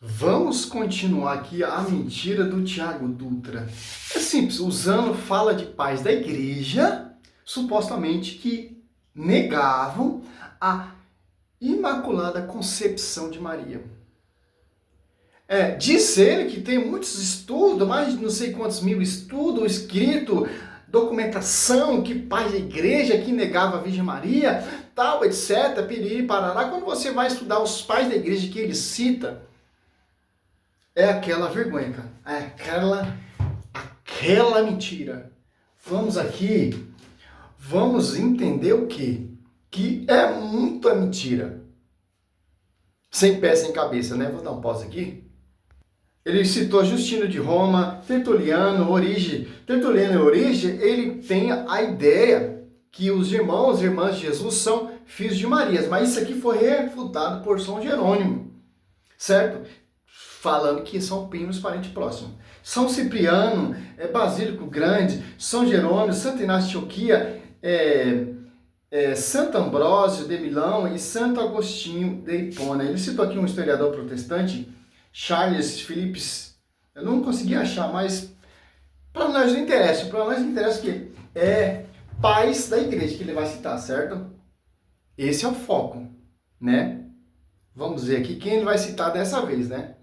Vamos continuar aqui a mentira do Tiago Dutra. É simples, usando fala de pais da igreja, supostamente que negavam a Imaculada Concepção de Maria. Diz ele que tem muitos estudos, mais de não sei quantos mil estudos escritos, documentação, que pais da igreja que negava a Virgem Maria, tal, etc, piriri, parará. Quando você vai estudar os pais da igreja que ele cita, é aquela vergonha, cara. É aquela mentira. Vamos entender o quê? Que é muita mentira. Sem pé, sem cabeça, né? Vou dar um pause aqui. Ele citou Justino de Roma, Tertuliano e Origem, ele tem a ideia que os irmãos e irmãs de Jesus são filhos de Maria. Mas isso aqui foi refutado por São Jerônimo, certo? Falando que são primos, parentes próximos. São Cipriano, Basílico Grande, São Jerônimo, Santo Inácio de Antioquia, Santo Ambrósio de Milão e Santo Agostinho de Hipona. Ele citou aqui um historiador protestante, Charles Phillips. Eu não consegui achar, mas para nós não interessa. Para nós interessa que é pais da igreja que ele vai citar, certo? Esse é o foco, né? Vamos ver aqui quem ele vai citar dessa vez, né?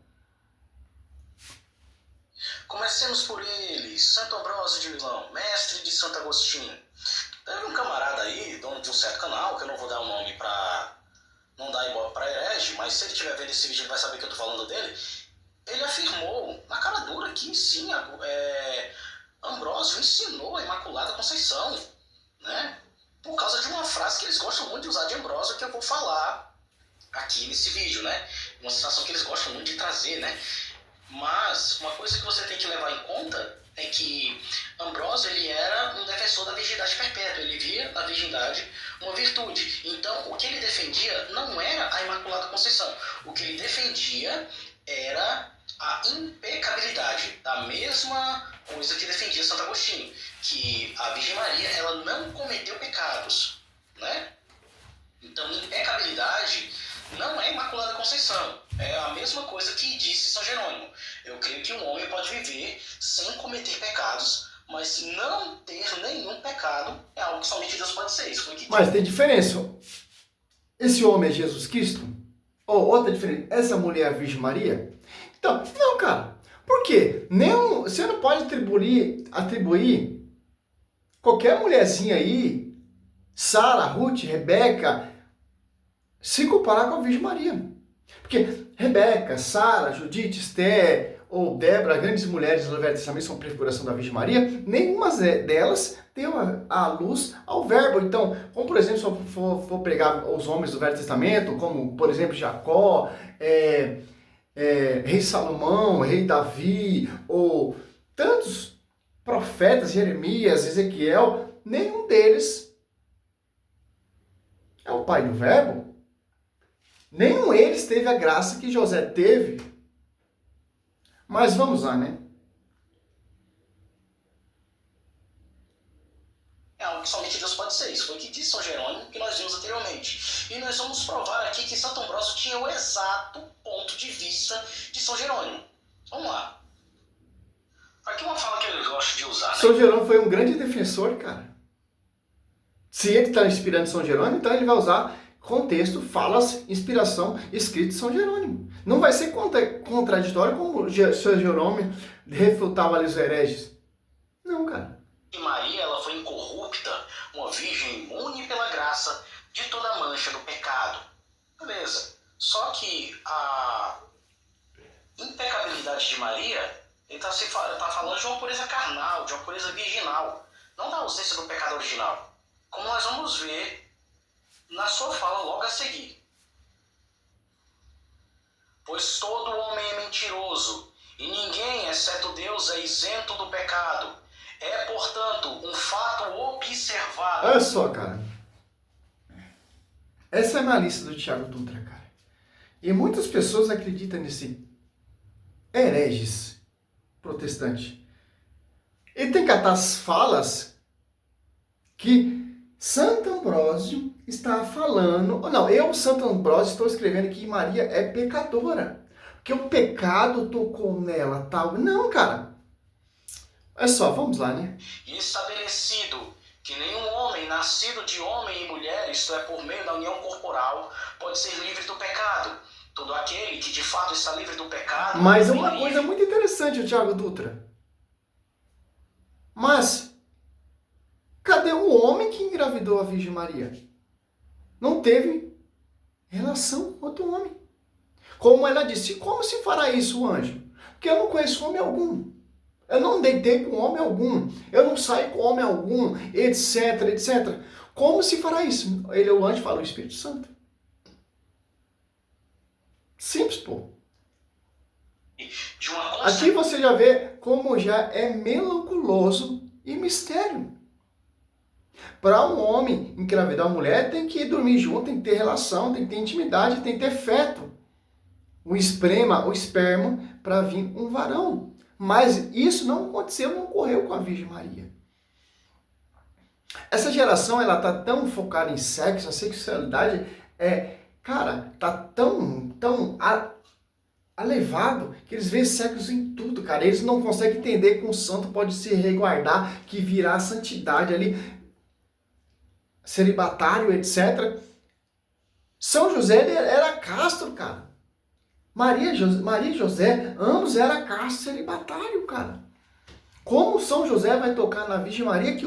Comecemos por ele, Santo Ambrósio de Milão, mestre de Santo Agostinho. Teve um camarada aí, dono de um certo canal, que eu não vou dar o nome pra não dar ibope pra herege, mas se ele estiver vendo esse vídeo ele vai saber que eu tô falando dele. Ele afirmou, na cara dura, que sim, Ambrósio ensinou a Imaculada Conceição, né? Por causa de uma frase que eles gostam muito de usar de Ambrósio, que eu vou falar aqui nesse vídeo, né? Uma situação que eles gostam muito de trazer, né? Mas uma coisa que você tem que levar em conta é que Ambrósio ele era um defensor da virgindade perpétua, ele via na virgindade uma virtude. Então, o que ele defendia não era a Imaculada Conceição, o que ele defendia era a impecabilidade, da mesma coisa que defendia Santo Agostinho, que a Virgem Maria ela não cometeu pecados, né? Então, impecabilidade não é Imaculada Conceição. É a mesma coisa que disse São Jerônimo. Eu creio que um homem pode viver sem cometer pecados, mas não ter nenhum pecado é algo que somente Deus pode ser. Isso foi o que Mas tem diferença. Esse homem é Jesus Cristo? Ou outra diferença, essa mulher é a Virgem Maria? Então, não, cara. Por quê? Você não pode atribuir qualquer mulherzinha aí, Sara, Ruth, Rebeca, se comparar com a Virgem Maria. Porque Rebeca, Sara, Judite, Esther ou Débora, grandes mulheres do Velho Testamento são prefiguração da Virgem Maria, nenhuma delas deu a luz ao verbo. Então, como por exemplo, se eu for pregar os homens do Velho Testamento, como por exemplo Jacó, rei Salomão, rei Davi, ou tantos profetas, Jeremias, Ezequiel, nenhum deles é o pai do verbo. Nenhum deles teve a graça que José teve. Mas vamos lá, né? é algo que somente Deus pode ser. Isso foi o que disse São Jerônimo, que nós vimos anteriormente. E nós vamos provar aqui que Santo Ambrósio tinha o exato ponto de vista de São Jerônimo. Vamos lá. Aqui uma fala que eu gosto de usar, né? São Jerônimo foi um grande defensor, cara. Se ele está inspirando São Jerônimo, então ele vai usar contexto, falas, inspiração, escrito de São Jerônimo. Não vai ser contraditório como São Jerônimo refutava ali os hereges. Não, cara. E Maria, ela foi incorrupta, uma virgem imune pela graça de toda a mancha do pecado. Beleza. Só que a impecabilidade de Maria, ele tá falando de uma pureza carnal, de uma pureza virginal, não da ausência do pecado original. Como nós vamos ver na sua fala logo a seguir. Pois todo homem é mentiroso, e ninguém, exceto Deus, é isento do pecado. É, portanto, um fato observado. Olha só, cara. Essa é a malícia do Tiago Dutra, cara. E muitas pessoas acreditam nesse hereges protestante. Ele tem que catar as falas que Santo Ambrósio está falando. Não, eu, Santo Ambrósio, estou escrevendo que Maria é pecadora. porque o pecado tocou nela, tal. Não, cara. É só, vamos lá, né? E estabelecido que nenhum homem nascido de homem e mulher, isto é, por meio da união corporal, pode ser livre do pecado. Todo aquele que de fato está livre do pecado... Mas é uma coisa muito interessante, o Thiago Dutra. Mas, cadê o homem que engravidou a Virgem Maria? Não teve relação com outro homem. Como ela disse, como se fará isso, anjo? Porque eu não conheço homem algum. Eu não deitei com homem algum. Eu não saio com homem algum, etc, etc. Como se fará isso? Ele, o anjo, fala, o Espírito Santo. Simples, pô. Aqui você já vê como já é melanculoso e mistério. Para um homem engravidar uma mulher, tem que dormir junto, tem que ter relação, tem que ter intimidade, tem que ter feto. O esperma para vir um varão. Mas isso não aconteceu, não ocorreu com a Virgem Maria. Essa geração, ela tá tão focada em sexo, a sexualidade tá tão elevado que eles veem sexo em tudo, cara. Eles não conseguem entender que um santo pode se resguardar, que virá a santidade ali, celibatário, etc. São José, ele era castro, cara. Maria e José, ambos eram castro celibatário, cara. Como São José vai tocar na Virgem Maria, que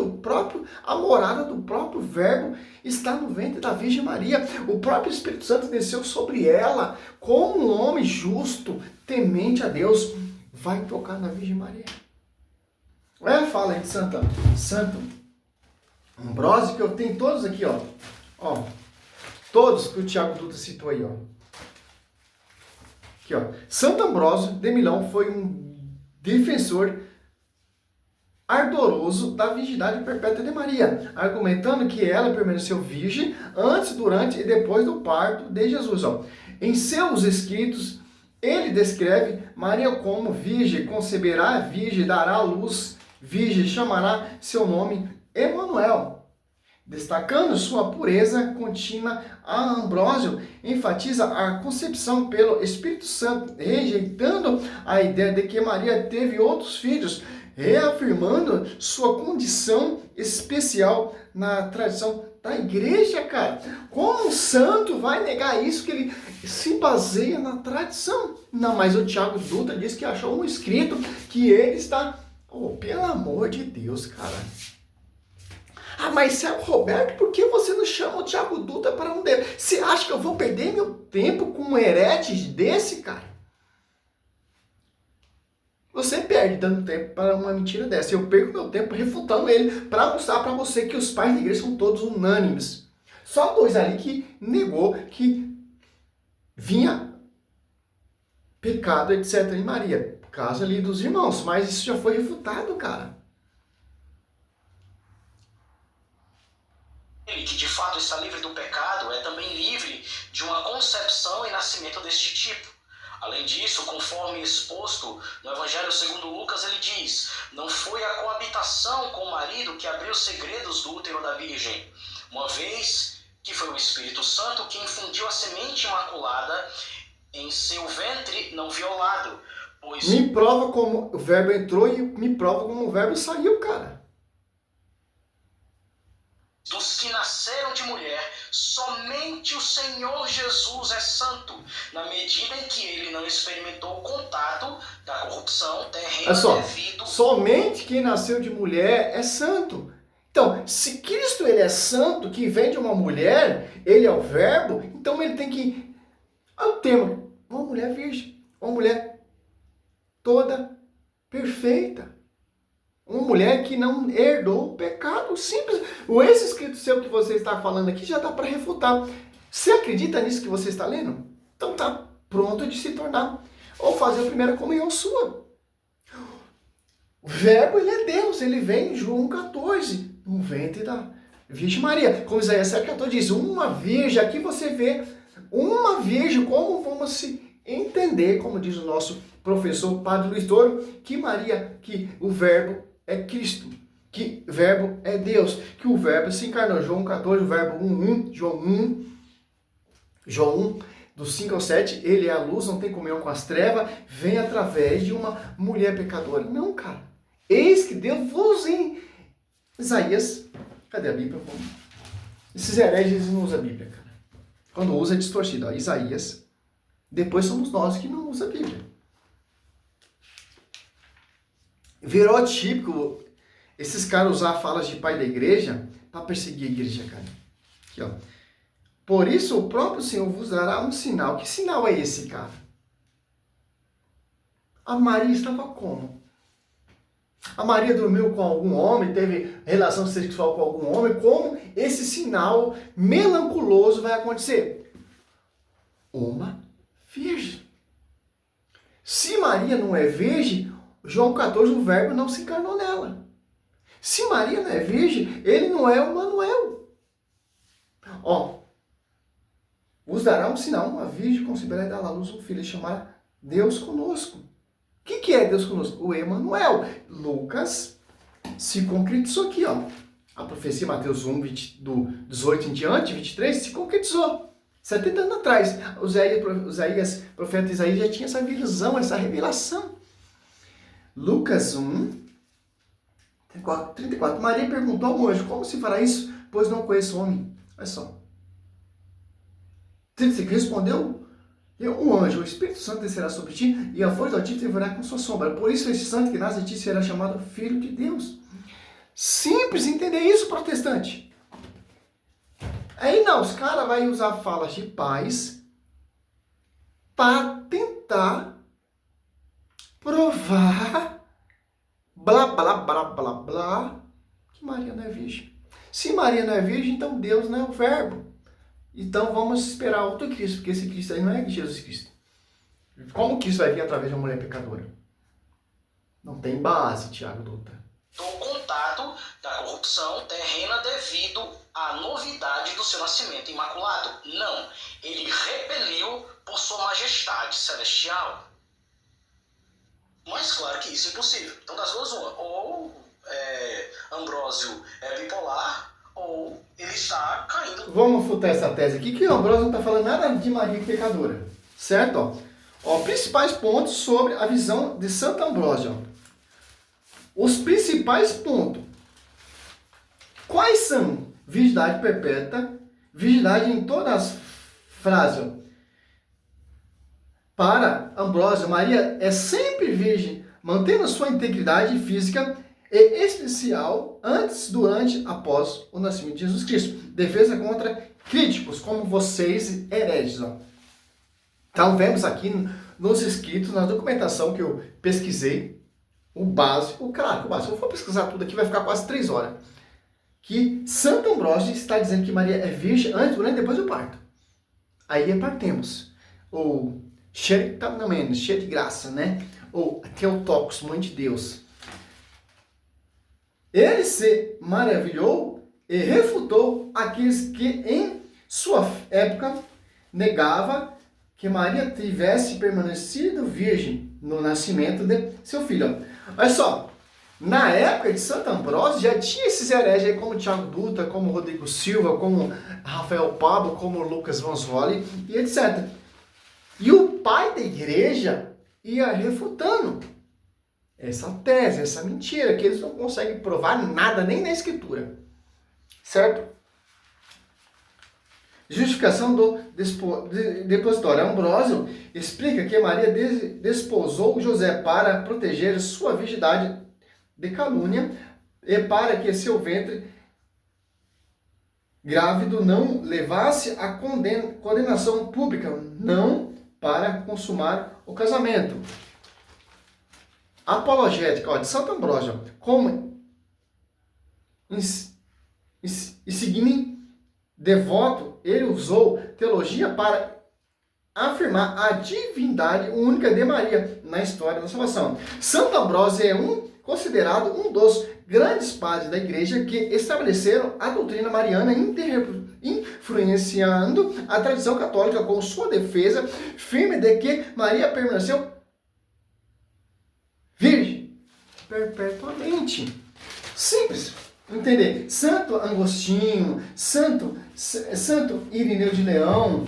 a morada do próprio Verbo está no ventre da Virgem Maria. O próprio Espírito Santo desceu sobre ela. Como um homem justo, temente a Deus, vai tocar na Virgem Maria. Fala aí de Santo Ambrósio, que eu tenho todos aqui, ó. Todos que o Thiago Dutra citou aí, ó. Aqui, ó. Santo Ambrósio de Milão foi um defensor ardoroso da virgindade perpétua de Maria, argumentando que ela permaneceu virgem antes, durante e depois do parto de Jesus. Em seus escritos, ele descreve Maria como virgem, conceberá virgem, dará à luz virgem, chamará seu nome Emanuel. Destacando sua pureza contínua, a Ambrósio enfatiza a concepção pelo Espírito Santo, rejeitando a ideia de que Maria teve outros filhos, reafirmando sua condição especial na tradição da igreja, cara. Como um santo vai negar isso, que ele se baseia na tradição? Não, mas o Thiago Dutra disse que achou um escrito que ele está... pelo amor de Deus, cara. Mas Céu Roberto, por que você não chama o Thiago Dutra para um deles? Você acha que eu vou perder meu tempo com um herege desse, cara? Você perde dando tempo para uma mentira dessa. Eu perco meu tempo refutando ele para mostrar para você que os pais da igreja são todos unânimes. Só dois ali que negou que vinha pecado, etc. em Maria. Por causa ali dos irmãos. Mas isso já foi refutado, cara. Ele que de fato está livre do pecado é também livre de uma concepção e nascimento deste tipo. Além disso, conforme exposto no Evangelho segundo Lucas, ele diz: não foi a coabitação com o marido que abriu os segredos do útero da Virgem, uma vez que foi o Espírito Santo que infundiu a semente imaculada em seu ventre não violado. Pois... Me prova como o verbo entrou e me prova como o verbo saiu, cara. Dos que nasceram de mulher, somente o Senhor Jesus é santo, na medida em que ele não experimentou o contato da corrupção terrena devido... Somente quem nasceu de mulher é santo. Então, se Cristo ele é santo, que vem de uma mulher, ele é o verbo, então ele tem que... o termo, uma mulher virgem, uma mulher toda perfeita. Uma mulher que não herdou o pecado, simples. Esse escrito seu que você está falando aqui já dá para refutar. Você acredita nisso que você está lendo? Então está pronto de se tornar, ou fazer a primeira comunhão sua. O verbo, ele é Deus, ele vem em João 14, no ventre da Virgem Maria. Como Isaías 7,14 diz, uma virgem, aqui você vê uma virgem, como vamos se entender, como diz o nosso professor Padre Luiz Toro, que Maria, que o verbo é Cristo, que o verbo é Deus, que o verbo se encarnou. João 14, o verbo 1, João 1, do 5 ao 7, ele é a luz, não tem comunhão com as trevas, vem através de uma mulher pecadora. Não, cara. Eis que Deus vos em Isaías. Cadê a Bíblia? Esses hereges não usam a Bíblia, cara. Quando usa é distorcido. Ó, Isaías. Depois somos nós que não usamos a Bíblia. Virou típico esses caras usar falas de pai da igreja para perseguir a igreja, cara. Aqui, ó. Por isso o próprio Senhor vos dará um sinal. Que sinal é esse, cara? A Maria estava como? A Maria dormiu com algum homem, teve relação sexual com algum homem. Como esse sinal melanculoso vai acontecer? Uma virgem. Se Maria não é virgem, João 14, o verbo não se encarnou nela. Se Maria não é virgem, ele não é o Manuel. Ó, vos dará um sinal, uma virgem conceberá e dará à luz um filho, e chamará Deus conosco. O que é Deus conosco? O Emanuel. Lucas se concretizou aqui, ó. A profecia Mateus 1, do 18 em diante, 23, se concretizou. 70 anos atrás. O profeta Isaías já tinha essa visão, essa revelação. Lucas 1, 34. Maria perguntou ao anjo, como se fará isso? Pois não conheço homem. Olha só. 35. Respondeu o anjo, o Espírito Santo descerá sobre ti, e a força do Altíssimo te verá com sua sombra. Por isso esse santo que nasce de ti será chamado Filho de Deus. Simples entender isso, protestante. Aí não, os caras vão usar falas de paz para tentar provar blá, blá, blá, blá, blá, que Maria não é virgem. Se Maria não é virgem, então Deus não é o verbo. Então vamos esperar outro Cristo, porque esse Cristo aí não é Jesus Cristo. Como que isso vai vir através de uma mulher pecadora? Não tem base, Tiago Dutra. O contato da corrupção terrena devido à novidade do seu nascimento imaculado. Não, ele repeliu por sua majestade celestial. Mas claro que isso é impossível. Então das duas uma, ou Ambrósio é bipolar, ou ele está caindo. Vamos futar essa tese aqui, que o Ambrósio não está falando nada de Maria pecadora. Certo? Ó, principais pontos sobre a visão de Santo Ambrósio. Os principais pontos. Quais são? Virgindade perpétua, virgindade em todas as frases. Para Ambrósio, Maria é sempre virgem, mantendo sua integridade física e especial antes, durante, após o nascimento de Jesus Cristo. Defesa contra críticos, como vocês hereges. Ó. Então, vemos aqui nos escritos, na documentação que eu pesquisei, o básico, claro, o básico. Se eu for pesquisar tudo aqui, vai ficar quase 3 horas. Que Santo Ambrósio está dizendo que Maria é virgem antes, durante e depois do parto. Aí partemos. Ou cheio de graça, né? Ou Theotokos, mãe de Deus. Ele se maravilhou e refutou aqueles que em sua época negava que Maria tivesse permanecido virgem no nascimento de seu filho. Olha só, na época de Santo Ambrósio já tinha esses hereges aí como Tiago Dutra, como Rodrigo Silva, como Rafael Pablo, como Lucas Vanzoli e etc. E o pai da igreja ia refutando essa tese, essa mentira, que eles não conseguem provar nada, nem na escritura. Certo? Justificação do depositório. Ambrósio explica que Maria desposou José para proteger sua virgindade de calúnia e para que seu ventre grávido não levasse a condenação pública, não para consumar o casamento. Apologética, de Santo Ambrósio, como insigne devoto, ele usou teologia para afirmar a divindade única de Maria na história da salvação. Santo Ambrósio é considerado um dos grandes padres da igreja que estabeleceram a doutrina mariana, influenciando a tradição católica com sua defesa firme de que Maria permaneceu virgem perpetuamente. Simples. Entender? Santo Agostinho, Santo Irineu de Leão,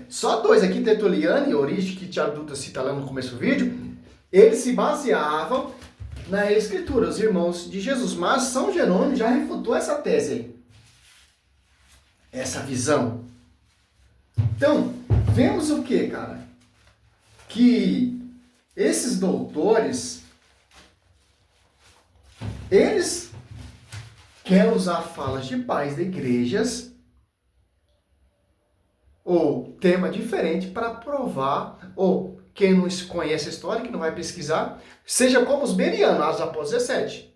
Só dois aqui, Tertuliano e Origen, que Tiago Dutra cita lá no começo do vídeo, eles se baseavam na Escritura, os irmãos de Jesus. Mas São Jerônimo já refutou essa tese aí, essa visão. Então, vemos o que, cara? Que esses doutores, eles querem usar falas de pais de igrejas ou tema diferente para provar, ou quem não conhece a história, que não vai pesquisar, seja como os berianos, Atos após 17.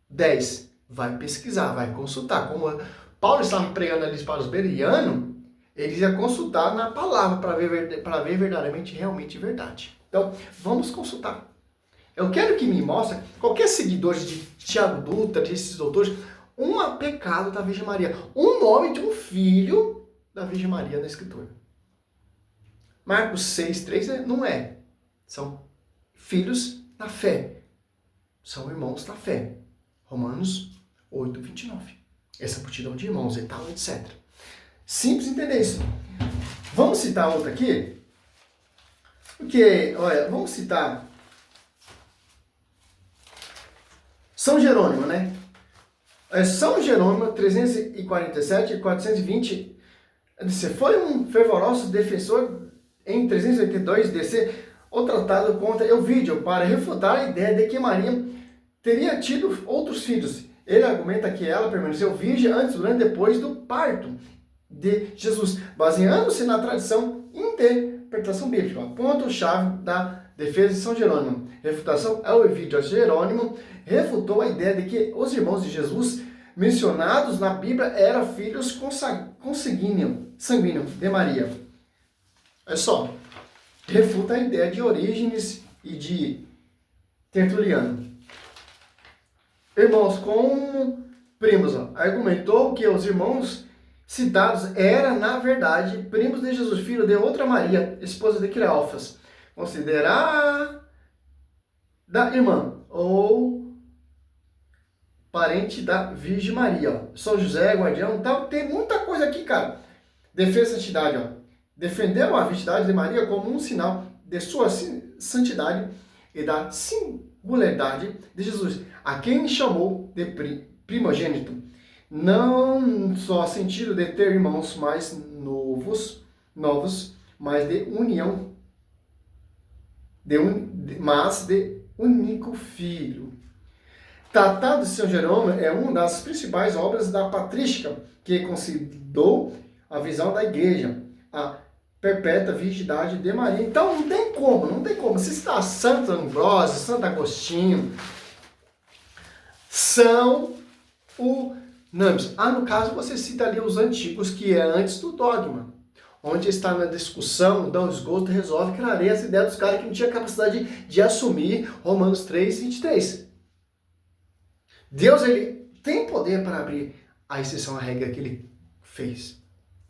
10. Vai pesquisar, vai consultar. Como Paulo estava pregando ali para os berianos, eles iam consultar na palavra para ver verdadeiramente, realmente verdade. Então, vamos consultar. Eu quero que me mostre, qualquer seguidor de Tiago Dutra, desses doutores, um pecado da Virgem Maria. Um nome de um filho da Virgem Maria na Escritura. Marcos 6,3 não é. São filhos na fé. São irmãos na fé. Romanos 8,29. Essa multidão de irmãos e tal, etc. Simples entender isso. Vamos citar outra aqui? Porque, olha, vamos citar São Jerônimo, né? São Jerônimo, 347 e 420, foi um fervoroso defensor em 382 DC o tratado contra Elvídio para refutar a ideia de que Maria teria tido outros filhos. Ele argumenta que ela permaneceu virgem antes, durante e depois do parto de Jesus, baseando-se na tradição e interpretação bíblica. Ponto-chave da defesa de São Jerônimo. Refutação ao Elvídio. Jerônimo refutou a ideia de que os irmãos de Jesus mencionados na Bíblia eram filhos sanguíneos de Maria. É só, refuta a ideia de Orígenes e de Tertuliano. Irmãos como primos, argumentou que os irmãos citados eram, na verdade, primos de Jesus, filho de outra Maria, esposa de Cleófas, considerada irmã ou parente da Virgem Maria. São José, guardião, tal. Tem muita coisa aqui, cara. Defesa da santidade, defenderam a virgindade de Maria como um sinal de sua santidade e da singularidade de Jesus, a quem chamou de primogênito. Não só sentido de ter irmãos mais novos, mas de união, mas de único filho. Tratado de São Jerônimo é uma das principais obras da patrística que consolidou a visão da igreja, a perpétua virgindade de Maria. Então não tem como. Se está Santo Ambrósio, Santo Agostinho, são unânimes. No caso você cita ali os antigos, que é antes do dogma, onde está na discussão, dá um esgoto, resolve, clareia essa ideia dos caras que não tinha capacidade de assumir Romanos 3,23. Deus, ele tem poder para abrir a exceção à regra que ele fez.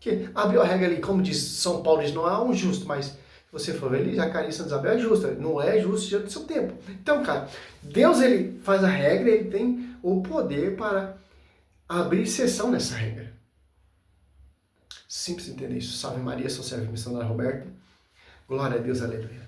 Que abriu a regra ali, como diz São Paulo, diz, não é um justo, mas se você for ver ali, Zacarias e Santa Isabel é justa, não é justo diante do seu tempo. Então, cara, Deus, ele faz a regra, ele tem o poder para abrir exceção nessa regra. Simples entender isso. Salve Maria, sou servo missionário Roberto. Glória a Deus, aleluia.